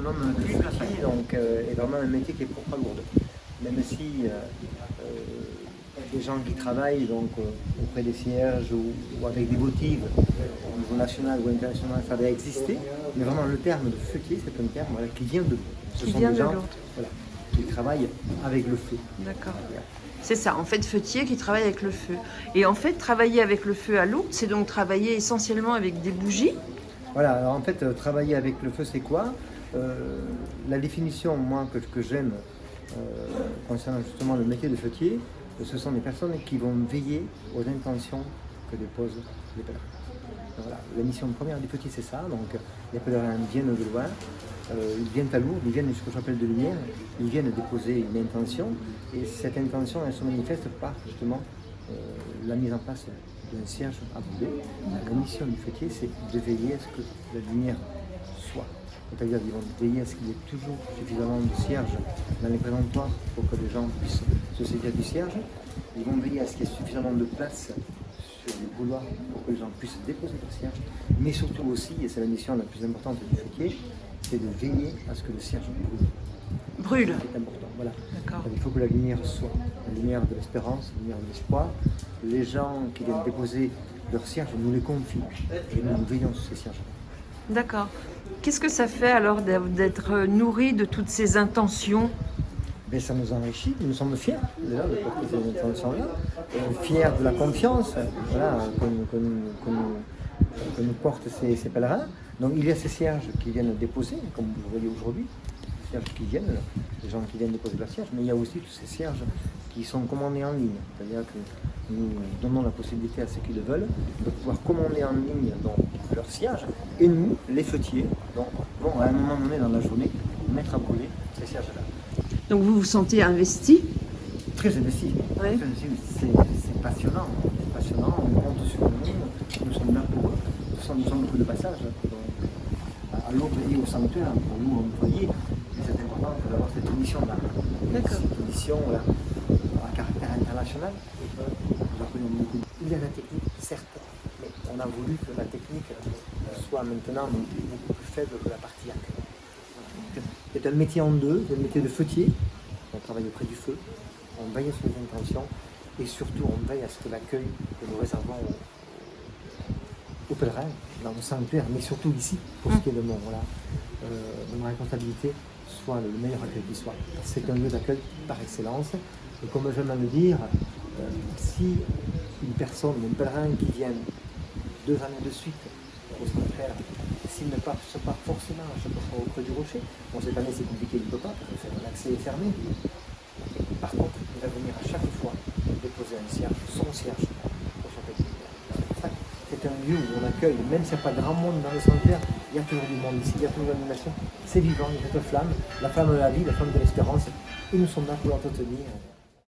mon homme de futier donc, est vraiment un métier qui est pas lourd. Même si des gens qui travaillent donc, auprès des cierges ou avec des votives au niveau national ou international, ça va exister. Mais vraiment, le terme de futier, c'est un terme voilà, qui vient de Lourdes. Ce sont des gens voilà, qui travaillent avec le feu. D'accord. C'est ça, en fait, fetier qui travaille avec le feu. Et en fait, travailler avec le feu à Lourdes, c'est donc travailler essentiellement avec des bougies. Voilà, alors en fait, travailler avec le feu, c'est quoi? La définition, moi, que j'aime concernant justement le métier de fetier, ce sont des personnes qui vont veiller aux intentions que déposent les pèlerins. Voilà, la mission première du fetier, c'est ça. Donc, les pèlerins viennent de loin, ils viennent à Lourdes, ils viennent de ce que j'appelle de lumière, ils viennent déposer une intention, et cette intention, elle se manifeste par justement la mise en place d'un cierge à brûler. La mission du fetier, c'est de veiller à ce que la lumière soit. C'est-à-dire qu'ils vont veiller à ce qu'il y ait toujours suffisamment de cierges dans les présentoirs pour que les gens puissent se saisir du cierge. Ils vont veiller à ce qu'il y ait suffisamment de place sur les couloirs pour que les gens puissent déposer leur cierge. Mais surtout aussi, et c'est la mission la plus importante du fetier, c'est de veiller à ce que le cierge brûle. Brûle. C'est important, voilà. D'accord. Il faut que la lumière soit, la lumière de l'espérance, la lumière de l'espoir. Les gens qui viennent déposer leur cierge nous les confient et nous veillons sur ces cierges. D'accord. Qu'est-ce que ça fait alors d'être nourri de toutes ces intentions? Mais ça nous enrichit, nous sommes fiers déjà de porter ces intentions-là, fiers de la confiance voilà, que nous portent ces pèlerins. Donc il y a ces cierges qui viennent déposer, comme vous voyez aujourd'hui, les cierges qui viennent, les gens qui viennent déposer leurs cierges, mais il y a aussi tous ces cierges qui sont commandés en ligne, c'est-à-dire que nous donnons la possibilité à ceux qui le veulent de pouvoir commander en ligne donc, leurs cierges, et nous, les fetiers, donc, vont à un moment donné dans la journée mettre à brûler ces cierges-là. Donc vous vous sentez investi? Très investi. Oui. C'est passionnant. C'est passionnant. On compte sur nous. Nous sommes là pour eux. Nous sommes beaucoup de passage à Lourdes et au sanctuaire pour nous employés. Mais c'est important d'avoir cette mission-là. Cette mission à caractère international. Nous apprenons beaucoup. Il y a la technique, certes, mais on a voulu que la technique soit maintenant beaucoup plus faible que la partie accueil. C'est un métier en deux, c'est le métier de fetier. On travaille auprès du feu, on veille sur les intentions et surtout on veille à ce que l'accueil que nous réservons aux pèlerins, dans le sanctuaire, mais surtout ici, pour ce qui est de mon responsabilité, soit le meilleur accueil qui soit. C'est un lieu d'accueil par excellence. Et comme j'aime à le dire, si une personne, un pèlerin qui vient 2 années de suite au sanctuaire, s'il ne passe pas forcément à chaque fois auprès du rocher, bon cette année c'est compliqué, il ne peut pas, parce que l'accès est fermé. Par contre, il va venir à chaque fois déposer un cierge, son cierge, pour son petit. C'est un lieu où on accueille, même s'il n'y a pas grand monde dans le sanctuaire, il y a toujours du monde ici, il y a toujours de l'animation. C'est vivant, il y a cette flamme, la flamme de la vie, la flamme de l'espérance, et nous sommes là pour l'entretenir.